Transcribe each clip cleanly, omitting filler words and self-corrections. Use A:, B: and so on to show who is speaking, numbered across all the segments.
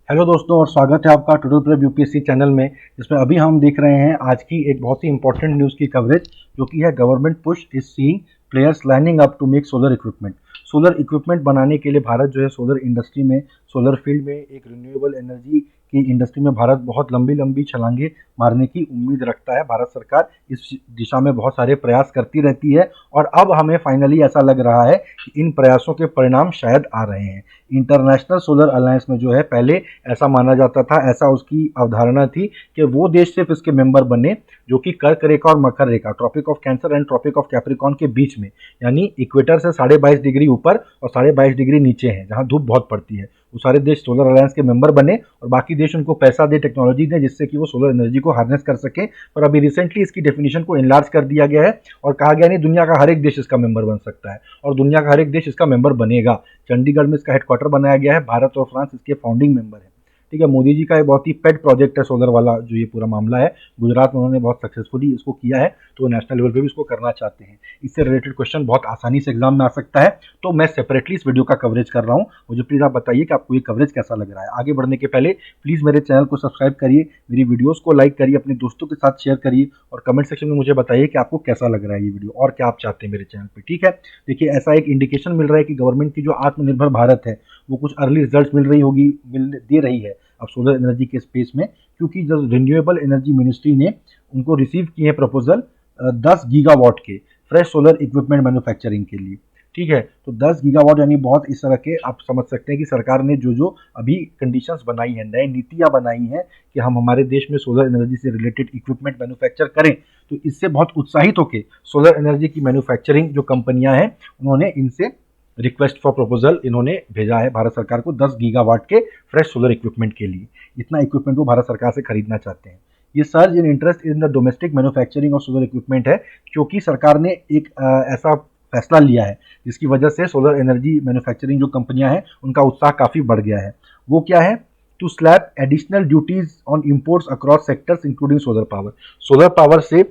A: Hello दोस्तों और स्वागत है आपका टुडे प्रेप यूपीएससी चैनल में, जिसमें अभी हम देख रहे हैं आज की एक बहुत ही इंपॉर्टेंट न्यूज़ की कवरेज, जो कि है government push is seeing players lining up to make solar equipment. Solar equipment बनाने के लिए भारत जो है सोलर इंडस्ट्री में, सोलर फील्ड में, एक रिन्यूएबल एनर्जी की इंडस्ट्री में भारत बहुत लंबी लंबी छलांगे मारने की उम्मीद रखता है। भारत सरकार इस दिशा में बहुत सारे प्रयास करती रहती है और अब हमें फाइनली ऐसा लग रहा है कि इन प्रयासों के परिणाम शायद आ रहे हैं। इंटरनेशनल सोलर अलायंस में जो है पहले ऐसा माना जाता था, ऐसा उसकी अवधारणा थी कि वो देश सिर्फ इसके मेंबर बने जो कि कर्क रेखा और मकर रेखा, tropic of Cancer and tropic of Capricorn के बीच में, यानी इक्वेटर से 22.5 डिग्री ऊपर और 22.5 डिग्री नीचे हैं, जहां धूप बहुत पड़ती है। वो सारे देश सोलर अलायंस के मेंबर बने और बाकी देश उनको पैसा दे, टेक्नोलॉजी दे, जिससे कि वो सोलर एनर्जी को हार्नेस कर सके। पर अभी रिसेंटली इसकी डेफिनेशन को इनलार्ज कर दिया गया है और कहा गया नहीं, दुनिया का हर एक देश इसका मेंबर बन सकता है और दुनिया का हर एक देश इसका मेंबर बनेगा। चंडीगढ़ में इसका हेडक्वार्टर बनाया गया है। भारत और फ्रांस इसके फाउंडिंग मेंबर है। ठीक है, मोदी जी का एक बहुत ही पेट प्रोजेक्ट है सोलर वाला, जो ये पूरा मामला है। गुजरात में उन्होंने बहुत सक्सेसफुली इसको किया है, तो वो नेशनल लेवल पे भी इसको करना चाहते हैं। इससे रिलेटेड क्वेश्चन बहुत आसानी से एग्जाम में आ सकता है, तो मैं सेपरेटली इस वीडियो का कवरेज कर रहा हूँ। मुझे प्लीज़ आप बताइए कि आपको ये कवरेज कैसा लग रहा है। आगे बढ़ने के पहले प्लीज़ मेरे चैनल को सब्सक्राइब करिए, मेरी वीडियोज़ को लाइक करिए, अपने दोस्तों के साथ शेयर करिए और कमेंट सेक्शन में मुझे बताइए कि आपको कैसा लग रहा है ये वीडियो और क्या आप चाहते हैं मेरे चैनल पर। ठीक है, देखिए ऐसा एक इंडिकेशन मिल रहा है कि गवर्नमेंट की जो आत्मनिर्भर भारत है वो कुछ अर्ली रिजल्ट मिल दे रही है अब सोलर एनर्जी के स्पेस में, क्योंकि जब रिन्यूएबल एनर्जी मिनिस्ट्री ने उनको रिसीव किए हैं प्रपोजल 10 गीगावाट के फ्रेश सोलर इक्विपमेंट मैन्युफैक्चरिंग के लिए। ठीक है, तो 10 गीगावाट यानी बहुत, इस तरह के आप समझ सकते हैं कि सरकार ने जो जो अभी कंडीशंस बनाई हैं, नई नीतियां बनाई हैं कि हम हमारे देश में सोलर एनर्जी से रिलेटेड इक्विपमेंट मैन्युफैक्चर करें, तो इससे बहुत उत्साहित होकर सोलर एनर्जी की मैन्युफैक्चरिंग जो कंपनियां हैं उन्होंने इनसे रिक्वेस्ट फॉर प्रपोजल इन्होंने भेजा है भारत सरकार को 10 गीगावाट के फ्रेश सोलर इक्विपमेंट के लिए। इतना इक्विपमेंट वो भारत सरकार से खरीदना चाहते हैं। ये surge in interest in the domestic manufacturing of solar equipment है, क्योंकि सरकार ने एक ऐसा फैसला लिया है जिसकी वजह से सोलर एनर्जी मैन्युफैक्चरिंग जो कंपनियां हैं उनका उत्साह काफ़ी बढ़ गया है। वो क्या है? Two slab additional duties on imports across sectors including solar power. Solar power से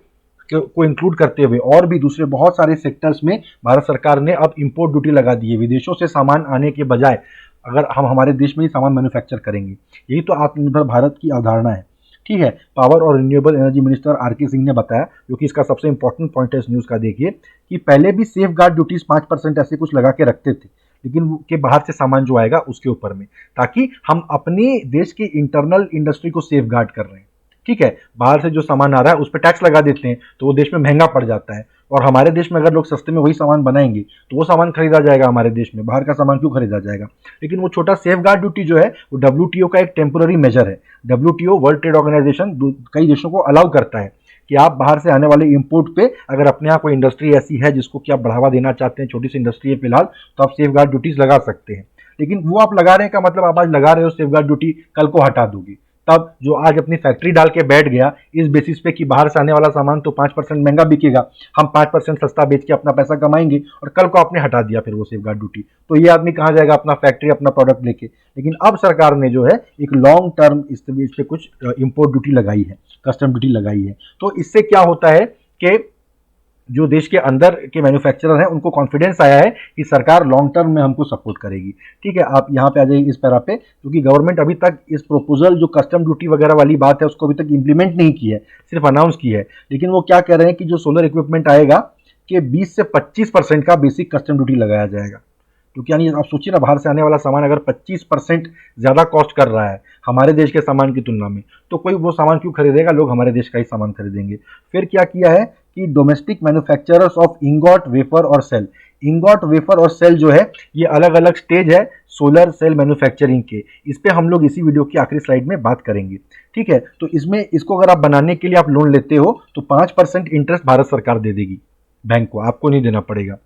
A: को इंक्लूड करते हुए और भी दूसरे बहुत सारे सेक्टर्स में भारत सरकार ने अब इंपोर्ट ड्यूटी लगा दी है। विदेशों से सामान आने के बजाय अगर हम हमारे देश में ही सामान मैन्युफैक्चर करेंगे, यही तो आत्मनिर्भर भारत की अवधारणा है। ठीक है, पावर और renewable energy minister R K. Singh ने बताया, जो कि इसका सबसे इंपॉर्टेंट पॉइंट है इस न्यूज़ का, देखिए कि पहले भी सेफ गार्ड ड्यूटीज 5% ऐसे कुछ लगा के रखते थे, लेकिन के बाहर से सामान जो आएगा उसके ऊपर में, ताकि हम अपने देश की इंटरनल इंडस्ट्री को सेफ गार्ड कर रहे हैं। ठीक है, बाहर से जो सामान आ रहा है उस पर टैक्स लगा देते हैं तो वो देश में महंगा पड़ जाता है, और हमारे देश में अगर लोग सस्ते में वही सामान बनाएंगे तो वो सामान खरीदा जाएगा हमारे देश में, बाहर का सामान क्यों खरीदा जाएगा। लेकिन वो छोटा सेफ गार्ड ड्यूटी जो है वो डब्ल्यूटीओ का एक टेम्पोररी मेजर है। डब्ल्यूटीओ वर्ल्ड ट्रेड ऑर्गेनाइजेशन कई देशों को अलाउ करता है कि आप बाहर से आने वाले इंपोर्ट पे अगर अपने यहाँ कोई इंडस्ट्री ऐसी है जिसको कि आप बढ़ावा देना चाहते हैं, छोटी सी इंडस्ट्री है फिलहाल, तो आप सेफ गार्ड ड्यूटीज लगा सकते हैं। लेकिन वो आप लगा रहे हैं का मतलब आप आज लगा रहे हो सेफ गार्ड ड्यूटी, कल को हटा दोगे। तब जो आज अपनी फैक्ट्री डाल के बैठ गया इस बेसिस पे कि बाहर से आने वाला सामान तो 5% महंगा बिकेगा, हम 5% सस्ता बेच के अपना पैसा कमाएंगे, और कल को आपने हटा दिया फिर वो सेफ गार्ड ड्यूटी, तो ये आदमी कहाँ जाएगा अपना फैक्ट्री अपना प्रोडक्ट लेके। लेकिन अब सरकार ने जो है एक लॉन्ग टर्म इस पे कुछ इंपोर्ट ड्यूटी लगाई है, कस्टम ड्यूटी लगाई है। तो इससे क्या होता है कि जो देश के अंदर के मैन्युफैक्चरर हैं उनको कॉन्फिडेंस आया है कि सरकार लॉन्ग टर्म में हमको सपोर्ट करेगी। ठीक है, आप यहाँ पे आ जाइए इस पैरा पे, क्योंकि गवर्नमेंट अभी तक इस प्रपोजल जो कस्टम ड्यूटी वगैरह वाली बात है उसको अभी तक इंप्लीमेंट नहीं की है, सिर्फ अनाउंस की है। लेकिन वो क्या कह रहे हैं कि जो सोलर इक्विपमेंट आएगा कि 20 से 25% का बेसिक कस्टम ड्यूटी लगाया जाएगा। क्योंकि यानी आप सोचिए ना, बाहर से आने वाला सामान अगर 25% ज़्यादा कॉस्ट कर रहा है हमारे देश के सामान की तुलना में, तो कोई वो सामान क्यों खरीदेगा, लोग हमारे देश का ही सामान खरीदेंगे। फिर क्या किया है कि domestic manufacturers of ingot, wafer और सेल, इंगॉट, वेफर और सेल जो है ये अलग अलग स्टेज है सोलर सेल मैन्युफैक्चरिंग के, इस पे हम लोग इसी वीडियो की आखिरी स्लाइड में बात करेंगे। ठीक है, तो इसमें इसको अगर आप बनाने के लिए आप लोन लेते हो तो 5% इंटरेस्ट भारत सरकार दे देगी बैंक को, आपको नहीं देना पड़ेगा।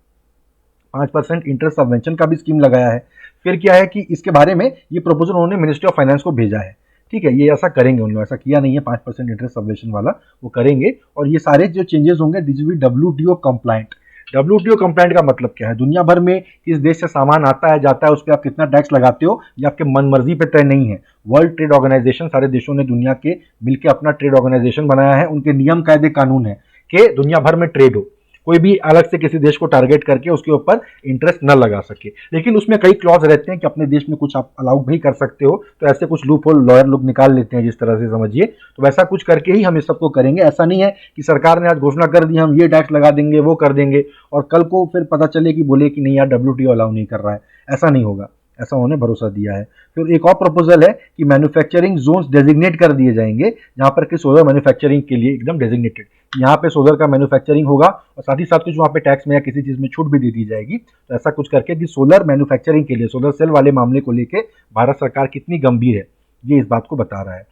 A: 5% इंटरेस्ट सबवेंशन का भी स्कीम लगाया है। फिर क्या है कि इसके बारे में ये प्रपोजल उन्होंने मिनिस्ट्री ऑफ फाइनेंस को भेजा है। ठीक है, ये ऐसा करेंगे, उन्होंने ऐसा किया नहीं है 5% इंटरेस्ट सबवेंशन वाला, वो करेंगे। और ये सारे जो चेंजेस होंगे this will be WTO compliant. WTO compliant का मतलब क्या है? दुनिया भर में किस देश से सामान आता है जाता है उस पर आप कितना टैक्स लगाते हो ये आपके मन मर्जी पे तय नहीं है। वर्ल्ड ट्रेड ऑर्गेनाइजेशन, सारे देशों ने दुनिया के मिलकर अपना ट्रेड ऑर्गेनाइजेशन बनाया है, उनके नियम कायदे कानून है कि दुनिया भर में ट्रेड हो। कोई भी अलग से किसी देश को टारगेट करके उसके ऊपर इंटरेस्ट न लगा सके। लेकिन उसमें कई क्लॉज रहते हैं कि अपने देश में कुछ आप अलाउ भी कर सकते हो, तो ऐसे कुछ लूप होल लॉयर लोग निकाल लेते हैं जिस तरह से समझिए। तो वैसा कुछ करके ही हम इस सबको करेंगे। ऐसा नहीं है कि सरकार ने आज घोषणा कर दी हम ये टैक्स लगा देंगे वो कर देंगे और कल को फिर पता चले कि बोले कि नहीं यार WTO अलाउ नहीं कर रहा है। ऐसा नहीं होगा, ऐसा उन्होंने भरोसा दिया है। फिर एक और प्रपोजल है कि मैन्युफैक्चरिंग जोन्स डेजिग्नेट कर दिए जाएंगे जहां पर कि सोलर मैन्युफैक्चरिंग के लिए एकदम डेजिग्नेटेड, यहाँ पे सोलर का मैन्युफैक्चरिंग होगा और साथ ही साथ कुछ वहाँ पे टैक्स में या किसी चीज़ में छूट भी दे दी जाएगी। तो ऐसा कुछ करके कि सोलर मैन्युफैक्चरिंग के लिए सोलर सेल वाले मामले को लेके भारत सरकार कितनी गंभीर है ये इस बात को बता रहा है।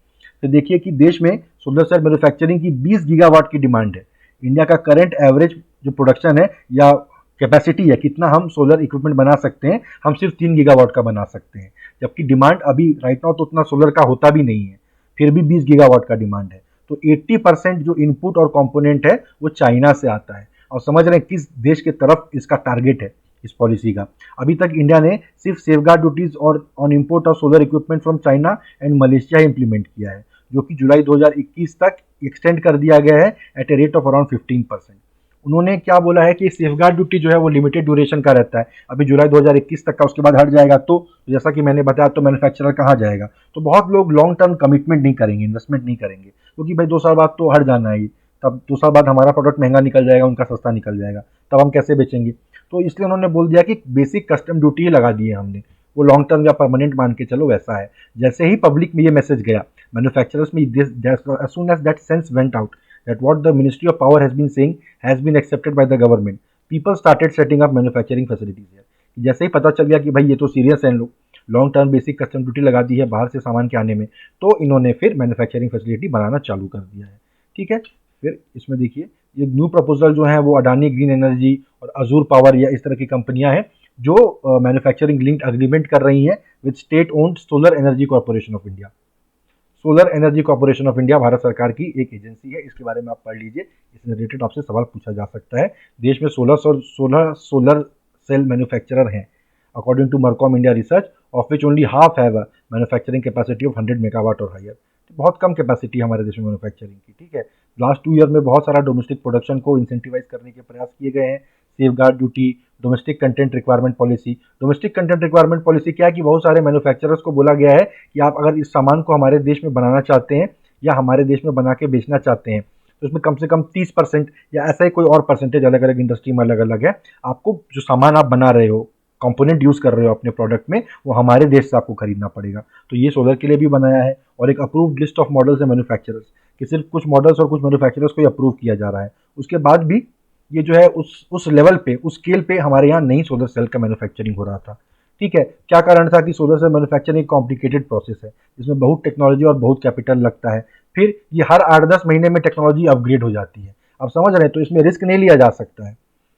A: तो देखिए कि देश में सोलर सेल मैन्युफैक्चरिंग की 20 गीगावाट की डिमांड है। इंडिया का करंट एवरेज जो प्रोडक्शन है या कैपेसिटी है, कितना हम सोलर इक्विपमेंट बना सकते हैं, हम सिर्फ 3 गीगावाट का बना सकते हैं, जबकि डिमांड अभी राइट नाउ तो उतना सोलर का होता भी नहीं है, फिर भी 20 गीगावाट का डिमांड है। तो 80% जो इनपुट और कंपोनेंट है वो चाइना से आता है। और समझ रहे हैं किस देश के तरफ इसका टारगेट है इस पॉलिसी का। अभी तक इंडिया ने सिर्फ सेफगार्ड ड्यूटीज और on import of solar equipment from China and Malaysia implement किया है, जो कि जुलाई 2021 तक एक्सटेंड कर दिया गया है at a rate of around 15%। उन्होंने क्या बोला है कि सेफगार्ड ड्यूटी जो है वो लिमिटेड ड्यूरेशन का रहता है, अभी जुलाई 2021 तक का, उसके बाद हट जाएगा। तो जैसा कि मैंने बताया तो मैन्युफैक्चरर कहाँ जाएगा। तो बहुत लोग लॉन्ग टर्म कमिटमेंट नहीं करेंगे, इन्वेस्टमेंट नहीं करेंगे, क्योंकि भाई 2 साल बाद तो हट जाना है, तब 2 साल बाद हमारा प्रोडक्ट महंगा निकल जाएगा, उनका सस्ता निकल जाएगा, तब हम कैसे बेचेंगे। तो इसलिए उन्होंने बोल दिया कि बेसिक कस्टम ड्यूटी ही लगा दी है हमने, वो लॉन्ग टर्म या परमानेंट मान के चलो वैसा है। जैसे ही पब्लिक में ये मैसेज गया मैन्युफैक्चरर्स में, as soon as that sense went out that what the Ministry of Power has been saying has been accepted by the government, people started setting up manufacturing facilities here. जैसे ही पता चल गया कि भाई ये तो सीरियस है, लोग long term basic custom duty लगा दी है बाहर से सामान के आने में, तो इन्होंने फिर मैन्युफैक्चरिंग फैसिलिटी बनाना चालू कर दिया है। ठीक है, फिर इसमें देखिए ये न्यू प्रपोजल जो है वो अडानी ग्रीन एनर्जी और अजूर पावर या इस तरह की कंपनियां हैं जो मैन्युफैक्चरिंग लिंक्ड अग्रीमेंट कर रही हैं with state owned solar energy corporation of India. Solar energy corporation of India Bharat सरकार की एक एजेंसी है, इसके बारे में आप पढ़ लीजिए, इससे रिलेटेड आपसे सवाल पूछा जा सकता है। देश में 16 सोलर सेल मैन्युफैक्चरर हैं according to Mercom India research, of which only half have manufacturing capacity of 100 megawatt और हायर। बहुत कम कैपेसिटी हमारे देश में मैन्युफैक्चरिंग की। ठीक है, लास्ट 2 ईयर में बहुत सारा डोमेस्टिक प्रोडक्शन को इंसेंटिवाइज करने के प्रयास किए गए हैं। Safeguard duty, domestic content requirement policy. Domestic content requirement policy क्या है कि बहुत सारे मैन्युफैक्चरर्स को बोला गया है कि आप अगर इस सामान को हमारे देश में बनाना चाहते हैं या हमारे देश में बना के बेचना चाहते हैं, तो इसमें कम से कम 30% या ऐसा ही कोई और परसेंटेज, अलग अलग इंडस्ट्री में अलग अलग है, आपको जो सामान आप बना रहे हो, कंपोनेंट यूज कर रहे हो अपने प्रोडक्ट में, वो हमारे देश से आपको खरीदना पड़ेगा। तो ये सोलर के लिए भी बनाया है और एक अप्रूव्ड लिस्ट ऑफ मॉडल्स है मैन्युफैक्चरर्स कि सिर्फ कुछ मॉडल्स और कुछ मैन्युफैक्चरर्स को अप्रूव किया जा रहा है। उसके बाद भी ये जो है उस लेवल पे, उस स्केल पे हमारे यहाँ नहीं सोलर सेल का मैन्युफैक्चरिंग हो रहा था। ठीक है, क्या कारण था कि solar cell manufacturing complicated process है, इसमें बहुत टेक्नोलॉजी और बहुत कैपिटल लगता है, फिर ये हर 8-10 महीने में टेक्नोलॉजी अपग्रेड हो जाती है। आप समझ रहे हैं, तो इसमें रिस्क नहीं लिया जा सकता है।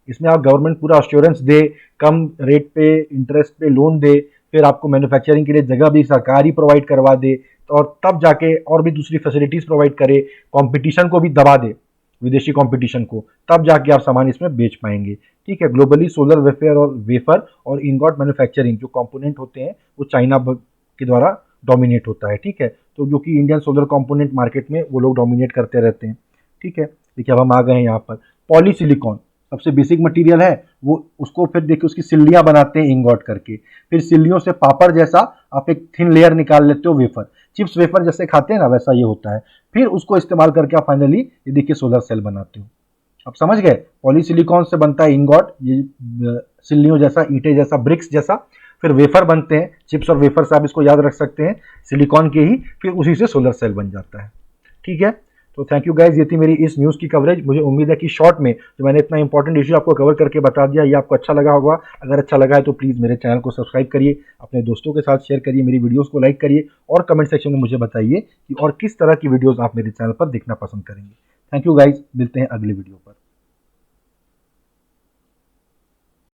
A: इसमें आप गवर्नमेंट पूरा अश्योरेंस दे, कम रेट पे इंटरेस्ट पे लोन दे, फिर आपको मैन्युफैक्चरिंग के लिए जगह भी सरकार ही प्रोवाइड करवा दे, तो और तब जाके और भी दूसरी फैसिलिटीज प्रोवाइड करे, कंपटीशन को भी दबा दे, विदेशी कंपटीशन को, तब जाके आप सामान इसमें बेच पाएंगे। ठीक है, ग्लोबली सोलर वेफर और इनगॉट मैन्युफैक्चरिंग जो कंपोनेंट होते हैं वो चाइना के द्वारा डोमिनेट होता है। ठीक है, तो जो कि इंडियन सोलर कंपोनेंट मार्केट में वो लोग डोमिनेट करते रहते हैं। ठीक है, देखिए अब हम आ गए हैं यहाँ पर पॉलीसिलिकॉन, सबसे बेसिक मटेरियल है वो, उसको फिर देखिए उसकी सिल्लियां बनाते हैं इंगॉट करके, फिर सिल्लियों से पापड़ जैसा आप एक थिन लेयर निकाल लेते हो, वेफर, चिप्स वेफर जैसे खाते हैं ना वैसा ये होता है, फिर उसको इस्तेमाल करके आप फाइनली ये देखिए सोलर सेल बनाते हो। आप समझ गए, पॉलीसिलिकॉन से बनता है इंगॉट, ये सिल्लियों जैसा, ईंटे जैसा, ब्रिक्स जैसा, फिर वेफर बनते हैं, चिप्स और वेफर से आप इसको याद रख सकते हैं, सिलिकॉन के ही, फिर उसी से सोलर सेल बन जाता है। ठीक है, तो थैंक यू गाइज, ये थी मेरी इस न्यूज़ की कवरेज। मुझे उम्मीद है कि शॉर्ट में जो मैंने इतना इंपॉर्टेंट इशू आपको कवर करके बता दिया, ये आपको अच्छा लगा होगा। अगर अच्छा लगा है तो प्लीज़ मेरे चैनल को सब्सक्राइब करिए, अपने दोस्तों के साथ शेयर करिए, मेरी वीडियोस को लाइक करिए और कमेंट सेक्शन में मुझे बताइए कि और किस तरह की वीडियोस आप मेरे चैनल पर देखना पसंद करेंगे। थैंक यू गाइज, मिलते हैं अगले वीडियो पर।